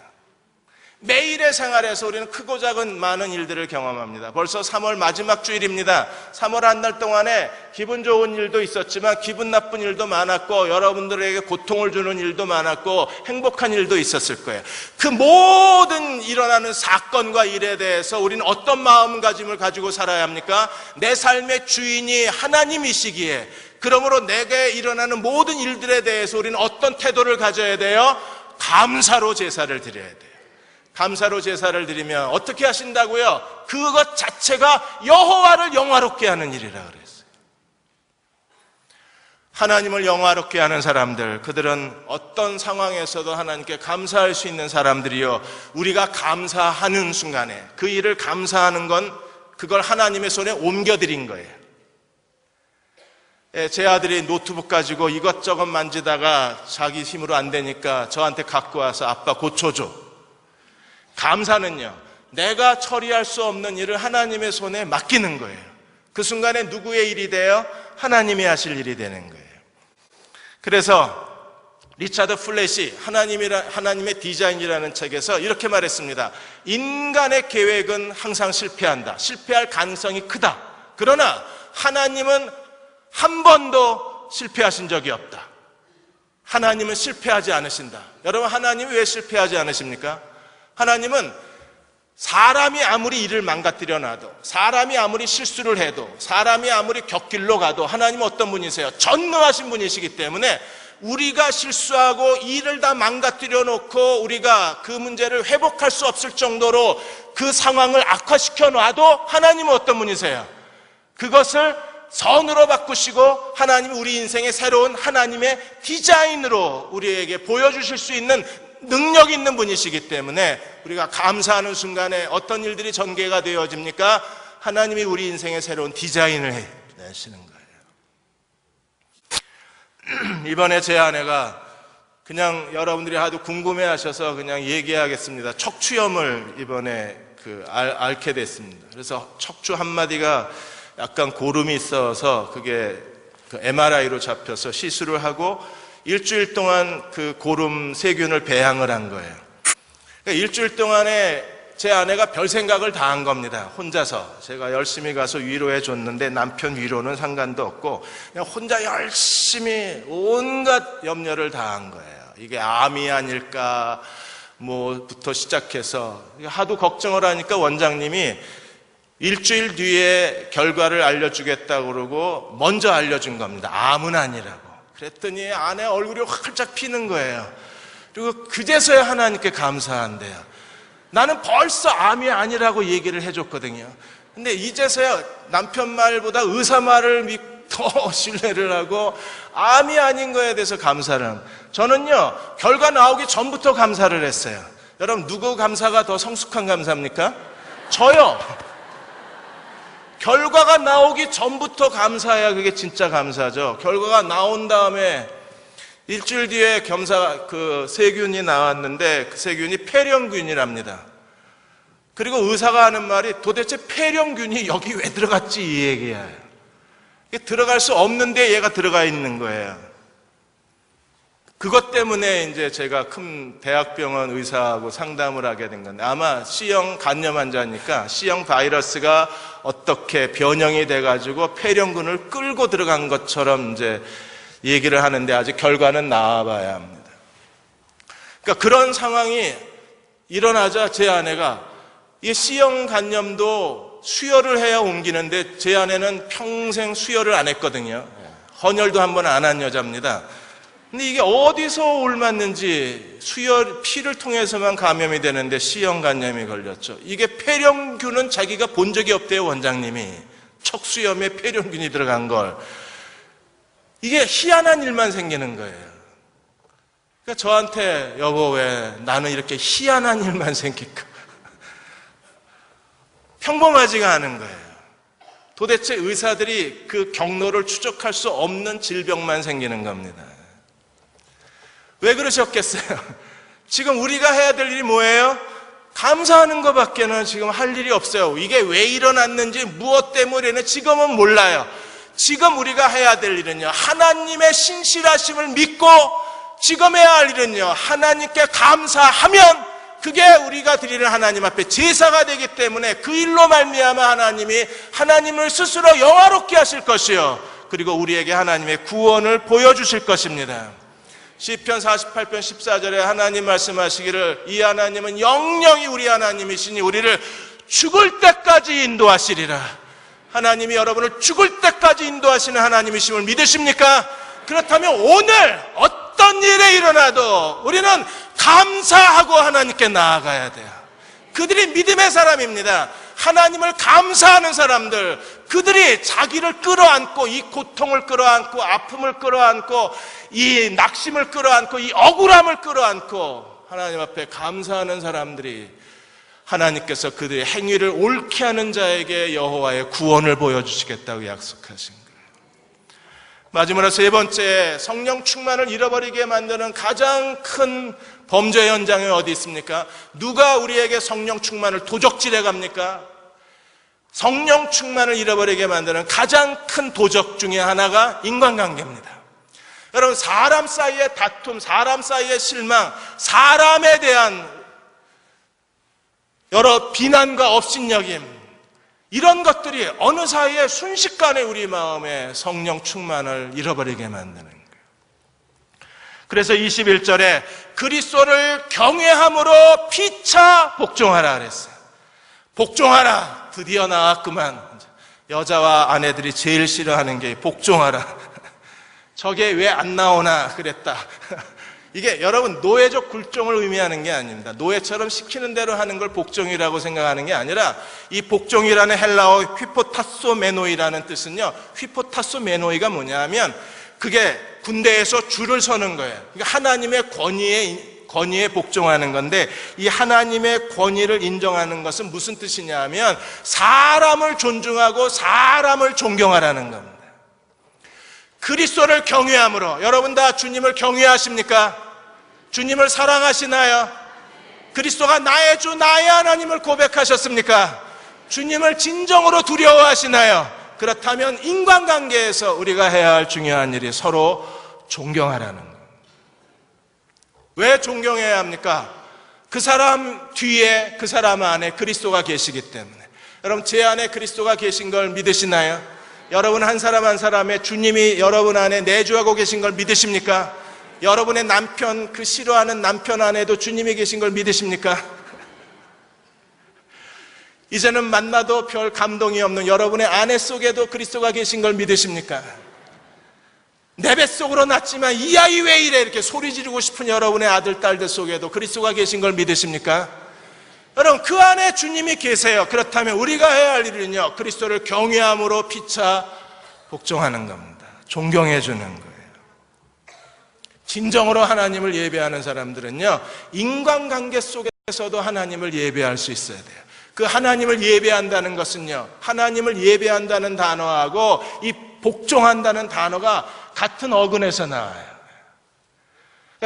S2: 매일의 생활에서 우리는 크고 작은 많은 일들을 경험합니다. 벌써 3월 마지막 주일입니다. 3월 한 달 동안에 기분 좋은 일도 있었지만 기분 나쁜 일도 많았고 여러분들에게 고통을 주는 일도 많았고 행복한 일도 있었을 거예요. 그 모든 일어나는 사건과 일에 대해서 우리는 어떤 마음가짐을 가지고 살아야 합니까? 내 삶의 주인이 하나님이시기에, 그러므로 내게 일어나는 모든 일들에 대해서 우리는 어떤 태도를 가져야 돼요? 감사로 제사를 드려야 돼요. 감사로 제사를 드리면 어떻게 하신다고요? 그것 자체가 여호와를 영화롭게 하는 일이라 그랬어요. 하나님을 영화롭게 하는 사람들, 그들은 어떤 상황에서도 하나님께 감사할 수 있는 사람들이요, 우리가 감사하는 순간에 그 일을 감사하는 건 그걸 하나님의 손에 옮겨드린 거예요. 제 아들이 노트북 가지고 이것저것 만지다가 자기 힘으로 안 되니까 저한테 갖고 와서 아빠 고쳐줘. 감사는요, 내가 처리할 수 없는 일을 하나님의 손에 맡기는 거예요. 그 순간에 누구의 일이 돼요? 하나님이 하실 일이 되는 거예요. 그래서 리차드 플랫이 하나님의 디자인이라는 책에서 이렇게 말했습니다. 인간의 계획은 항상 실패한다. 실패할 가능성이 크다. 그러나 하나님은 한 번도 실패하신 적이 없다. 하나님은 실패하지 않으신다. 여러분, 하나님이 왜 실패하지 않으십니까? 하나님은 사람이 아무리 일을 망가뜨려 놔도, 사람이 아무리 실수를 해도, 사람이 아무리 곁길로 가도 하나님은 어떤 분이세요? 전능하신 분이시기 때문에 우리가 실수하고 일을 다 망가뜨려 놓고 우리가 그 문제를 회복할 수 없을 정도로 그 상황을 악화시켜 놔도 하나님은 어떤 분이세요? 그것을 선으로 바꾸시고 하나님이 우리 인생의 새로운 하나님의 디자인으로 우리에게 보여주실 수 있는 능력 있는 분이시기 때문에 우리가 감사하는 순간에 어떤 일들이 전개가 되어집니까? 하나님이 우리 인생의 새로운 디자인을 해내시는 거예요. 이번에 제 아내가 그냥 여러분들이 하도 궁금해하셔서 그냥 얘기하겠습니다. 척추염을 이번에 앓게 됐습니다. 그래서 척추 한마디가 약간 고름이 있어서 그게 MRI로 잡혀서 시술을 하고 일주일 동안 그 고름 세균을 배양을 한 거예요. 그러니까 일주일 동안에 제 아내가 별 생각을 다 한 겁니다. 혼자서. 제가 열심히 가서 위로해 줬는데 남편 위로는 상관도 없고 그냥 혼자 열심히 온갖 염려를 다 한 거예요. 이게 암이 아닐까 뭐부터 시작해서 하도 걱정을 하니까 원장님이 일주일 뒤에 결과를 알려주겠다고 그러고 먼저 알려준 겁니다. 암은 아니라고. 그랬더니 아내 얼굴이 활짝 피는 거예요. 그리고 그제서야 하나님께 감사한대요. 나는 벌써 암이 아니라고 얘기를 해줬거든요. 근데 이제서야 남편 말보다 의사 말을 더 신뢰를 하고 암이 아닌 거에 대해서 감사를 합니다. 저는요, 결과 나오기 전부터 감사를 했어요. 여러분, 누구 감사가 더 성숙한 감사입니까? 저요. 결과가 나오기 전부터 감사해야 그게 진짜 감사죠. 결과가 나온 다음에 일주일 뒤에 그 세균이 나왔는데 그 세균이 폐렴균이랍니다. 그리고 의사가 하는 말이 도대체 폐렴균이 여기 왜 들어갔지 이 얘기야. 이게 들어갈 수 없는데 얘가 들어가 있는 거예요. 그것 때문에 이제 제가 큰 대학병원 의사하고 상담을 하게 된 건데 아마 C형 간염 환자니까 C형 바이러스가 어떻게 변형이 돼가지고 폐렴균을 끌고 들어간 것처럼 이제 얘기를 하는데 아직 결과는 나와봐야 합니다. 그러니까 그런 상황이 일어나자 제 아내가 이 C형 간염도 수혈을 해야 옮기는데 제 아내는 평생 수혈을 안 했거든요. 헌혈도 한 번 안 한 여자입니다. 근데 이게 어디서 옮았는지 피를 통해서만 감염이 되는데 C형 간염이 걸렸죠. 이게 폐렴균은 자기가 본 적이 없대요, 원장님이. 척수염에 폐렴균이 들어간 걸. 이게 희한한 일만 생기는 거예요. 그러니까 저한테 여보 왜 나는 이렇게 희한한 일만 생길까? 평범하지가 않은 거예요. 도대체 의사들이 그 경로를 추적할 수 없는 질병만 생기는 겁니다. 왜 그러셨겠어요? 지금 우리가 해야 될 일이 뭐예요? 감사하는 것밖에는 지금 할 일이 없어요. 이게 왜 일어났는지 무엇 때문에는 지금은 몰라요. 지금 우리가 해야 될 일은요, 하나님의 신실하심을 믿고 지금 해야 할 일은요, 하나님께 감사하면 그게 우리가 드리는 하나님 앞에 제사가 되기 때문에 그 일로 말미암아 하나님이 하나님을 스스로 영화롭게 하실 것이요, 그리고 우리에게 하나님의 구원을 보여주실 것입니다. 시편 48편 14절에 하나님 말씀하시기를 이 하나님은 영영이 우리 하나님이시니 우리를 죽을 때까지 인도하시리라. 하나님이 여러분을 죽을 때까지 인도하시는 하나님이심을 믿으십니까? 그렇다면 오늘 어떤 일에 일어나도 우리는 감사하고 하나님께 나아가야 돼요. 그들이 믿음의 사람입니다. 하나님을 감사하는 사람들, 그들이 자기를 끌어안고 이 고통을 끌어안고 아픔을 끌어안고 이 낙심을 끌어안고 이 억울함을 끌어안고 하나님 앞에 감사하는 사람들이 하나님께서 그들의 행위를 옳게 하는 자에게 여호와의 구원을 보여주시겠다고 약속하신 거예요. 마지막으로 세 번째, 성령 충만을 잃어버리게 만드는 가장 큰 범죄 현장이 어디 있습니까? 누가 우리에게 성령 충만을 도적질해 갑니까? 성령 충만을 잃어버리게 만드는 가장 큰 도적 중에 하나가 인간관계입니다. 여러분, 사람 사이의 다툼, 사람 사이의 실망, 사람에 대한 여러 비난과 업신여김, 이런 것들이 어느 사이에 순식간에 우리 마음에 성령 충만을 잃어버리게 만드는 거예요. 그래서 21절에 그리스도를 경외함으로 피차 복종하라 그랬어요. 복종하라. 드디어 나왔구만. 여자와 아내들이 제일 싫어하는 게 복종하라. 저게 왜 안 나오나 그랬다. 이게 여러분 노예적 굴종을 의미하는 게 아닙니다. 노예처럼 시키는 대로 하는 걸 복종이라고 생각하는 게 아니라 이 복종이라는 헬라어 휘포타소메노이라는 뜻은요, 휘포타소메노이가 뭐냐면 그게 군대에서 줄을 서는 거예요. 그러니까 하나님의 권위에 복종하는 건데, 이 하나님의 권위를 인정하는 것은 무슨 뜻이냐 하면 사람을 존중하고 사람을 존경하라는 겁니다. 그리스도를 경외함으로, 여러분 다 주님을 경외하십니까? 주님을 사랑하시나요? 그리스도가 나의 주, 나의 하나님을 고백하셨습니까? 주님을 진정으로 두려워하시나요? 그렇다면 인간관계에서 우리가 해야 할 중요한 일이 서로 존경하라는 거예요. 왜 존경해야 합니까? 그 사람 뒤에, 그 사람 안에 그리스도가 계시기 때문에. 여러분, 제 안에 그리스도가 계신 걸 믿으시나요? 여러분 한 사람 한 사람의 주님이 여러분 안에 내주하고 계신 걸 믿으십니까? 여러분의 남편, 그 싫어하는 남편 안에도 주님이 계신 걸 믿으십니까? 이제는 만나도 별 감동이 없는 여러분의 아내 속에도 그리스도가 계신 걸 믿으십니까? 내 뱃속으로 낳지만 이 아이 왜 이래 이렇게 소리 지르고 싶은 여러분의 아들, 딸들 속에도 그리스도가 계신 걸 믿으십니까? 여러분 그 안에 주님이 계세요. 그렇다면 우리가 해야 할 일은요, 그리스도를 경외함으로 피차 복종하는 겁니다. 존경해 주는 거예요. 진정으로 하나님을 예배하는 사람들은요, 인간관계 속에서도 하나님을 예배할 수 있어야 돼요. 그 하나님을 예배한다는 것은요, 하나님을 예배한다는 단어하고 이 복종한다는 단어가 같은 어근에서 나와요.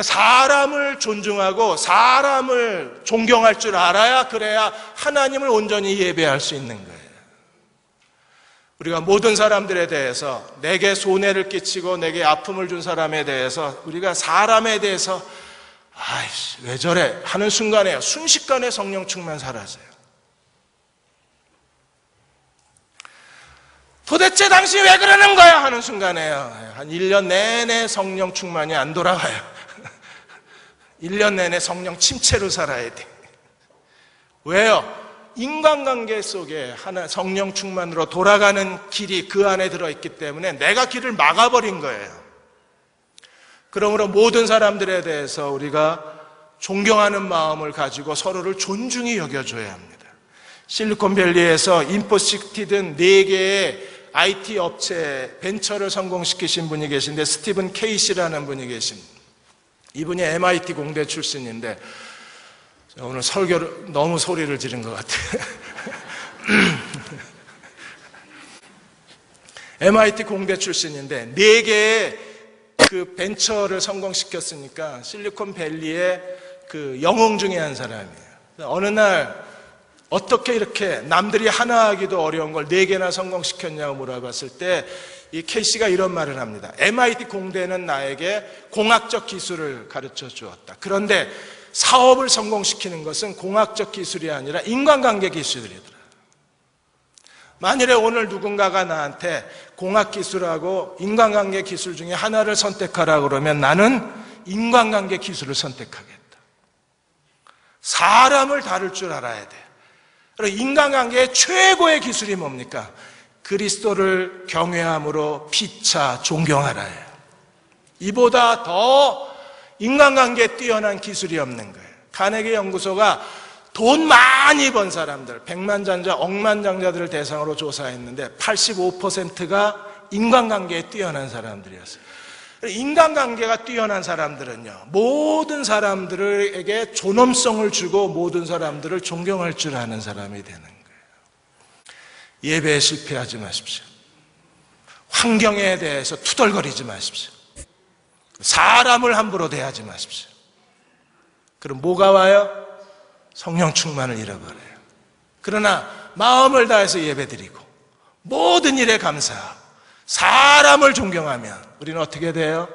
S2: 사람을 존중하고 사람을 존경할 줄 알아야, 그래야 하나님을 온전히 예배할 수 있는 거예요. 우리가 모든 사람들에 대해서, 내게 손해를 끼치고 내게 아픔을 준 사람에 대해서, 우리가 사람에 대해서 아이씨 왜 저래 하는 순간에 순식간에 성령 충만 사라져요. 도대체 당신이 왜 그러는 거야 하는 순간에요, 한 1년 내내 성령 충만이 안 돌아와요. 1년 내내 성령 침체로 살아야 돼. 왜요? 인간관계 속에 하나 성령 충만으로 돌아가는 길이 그 안에 들어있기 때문에 내가 길을 막아버린 거예요. 그러므로 모든 사람들에 대해서 우리가 존경하는 마음을 가지고 서로를 존중히 여겨줘야 합니다. 실리콘밸리에서 인포시티든 4개의 IT 업체 벤처를 성공시키신 분이 계신데, 스티븐 케이시라는 분이 계십니다. 이분이 MIT 공대 출신인데, 오늘 설교를 너무 소리를 지른 것 같아요. MIT 공대 출신인데 4개의 그 벤처를 성공시켰으니까 실리콘밸리의 그 영웅 중에 한 사람이에요. 어느 날 어떻게 이렇게 남들이 하나 하기도 어려운 걸 4개나 성공시켰냐고 물어봤을 때 이 케이시가 이런 말을 합니다. MIT 공대는 나에게 공학적 기술을 가르쳐 주었다. 그런데 사업을 성공시키는 것은 공학적 기술이 아니라 인간관계 기술이더라. 만일에 오늘 누군가가 나한테 공학 기술하고 인간관계 기술 중에 하나를 선택하라고 그러면 나는 인간관계 기술을 선택하겠다. 사람을 다룰 줄 알아야 돼. 인간관계의 최고의 기술이 뭡니까? 그리스도를 경외함으로 피차 존경하라예요. 이보다 더 인간관계에 뛰어난 기술이 없는 거예요. 카네기 연구소가 돈 많이 번 사람들, 백만장자, 억만장자들을 대상으로 조사했는데 85%가 인간관계에 뛰어난 사람들이었어요. 인간관계가 뛰어난 사람들은요, 모든 사람들에게 존엄성을 주고 모든 사람들을 존경할 줄 아는 사람이 되는 거예요. 예배에 실패하지 마십시오. 환경에 대해서 투덜거리지 마십시오. 사람을 함부로 대하지 마십시오. 그럼 뭐가 와요? 성령 충만을 잃어버려요. 그러나 마음을 다해서 예배드리고 모든 일에 감사하고 사람을 존경하면 우리는 어떻게 돼요?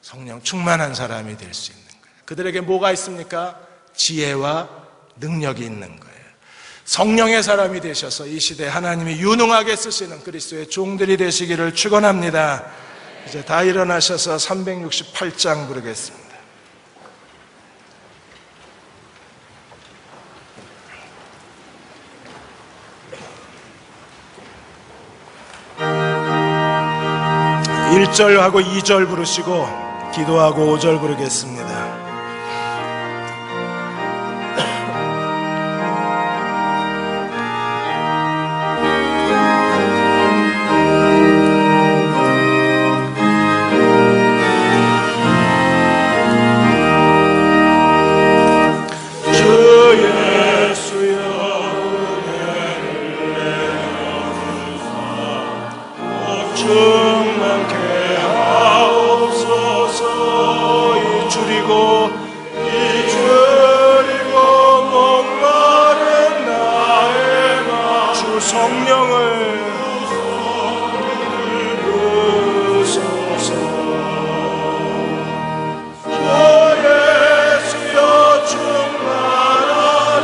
S2: 성령 충만한 사람이 될 수 있는 거예요. 그들에게 뭐가 있습니까? 지혜와 능력이 있는 거예요. 성령의 사람이 되셔서 이 시대에 하나님이 유능하게 쓰시는 그리스도의 종들이 되시기를 축원합니다.
S3: 이제 다 일어나셔서 368장 부르겠습니다. 일절하고 2절 부르시고 기도하고 5절 부르겠습니다. 충만케 하옵소서. 줄이고 목마른 나의 마음 주 성령을 부으소서. 주 예수여 충만하는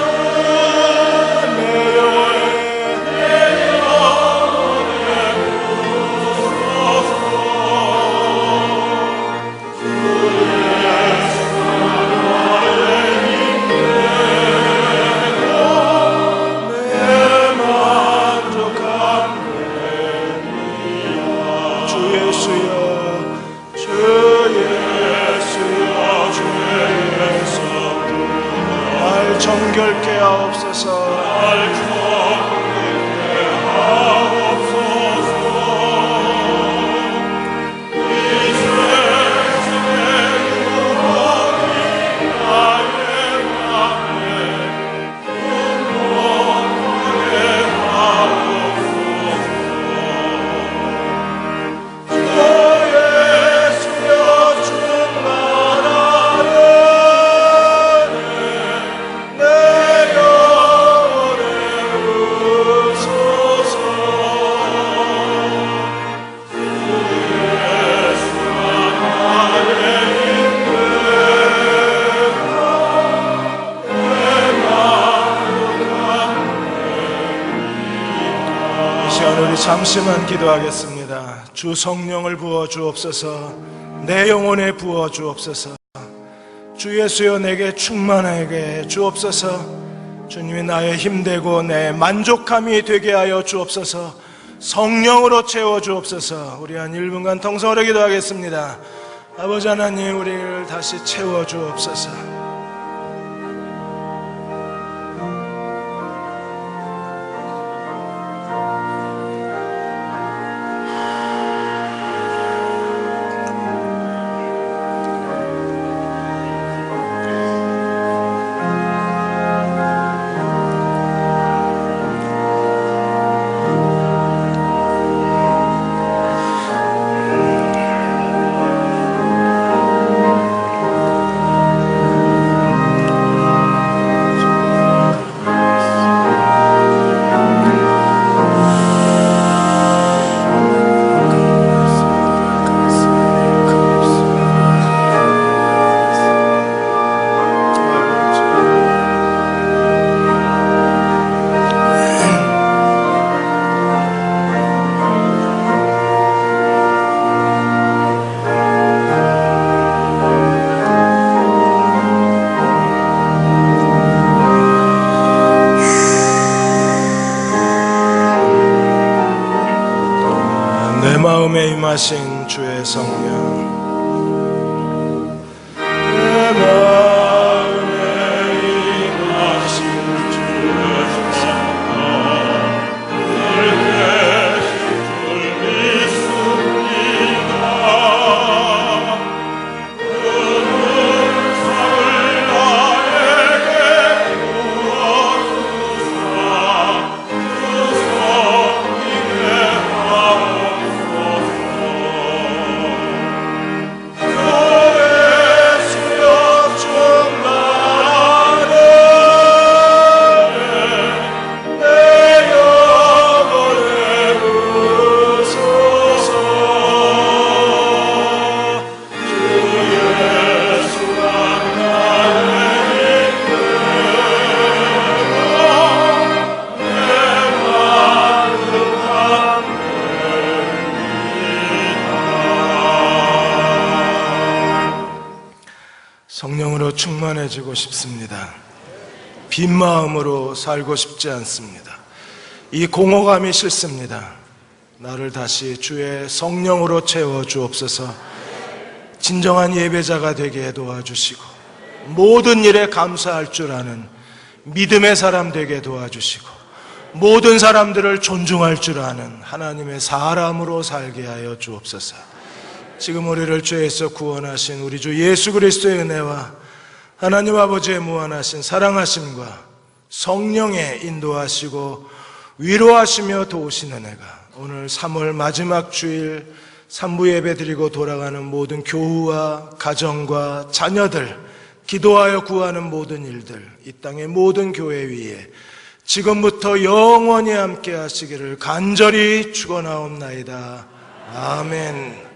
S3: 내 정결케 하옵소서. 우리 잠시만 기도하겠습니다. 주 성령을 부어 주옵소서. 내 영혼에 부어 주옵소서. 주 예수여 내게 충만하게 주옵소서. 주님이 나의 힘되고 내 만족함이 되게 하여 주옵소서. 성령으로 채워 주옵소서. 우리 한 1분간 통성으로 기도하겠습니다. 아버지 하나님, 우리를 다시 채워 주옵소서. 내 마음에 임하신 주의 성령, 내 마음에 임하신 주의 성령, 늘 계신 줄 믿습니다. 그 눈살 나에게 부어주사 그 성령의 충만해지고 싶습니다. 빈 마음으로 살고 싶지 않습니다. 이 공허감이 싫습니다. 나를 다시 주의 성령으로 채워 주옵소서. 진정한 예배자가 되게 도와주시고 모든 일에 감사할 줄 아는 믿음의 사람 되게 도와주시고 모든 사람들을 존중할 줄 아는 하나님의 사람으로 살게 하여 주옵소서. 지금 우리를 죄에서 구원하신 우리 주 예수 그리스도의 은혜와 하나님 아버지의 무한하신 사랑하심과 성령의 인도하시고 위로하시며 도우시는 은혜가 오늘 3월 마지막 주일 3부 예배 드리고 돌아가는 모든 교우와 가정과 자녀들, 기도하여 구하는 모든 일들, 이 땅의 모든 교회 위에 지금부터 영원히 함께 하시기를 간절히 축원하옵나이다. 아멘.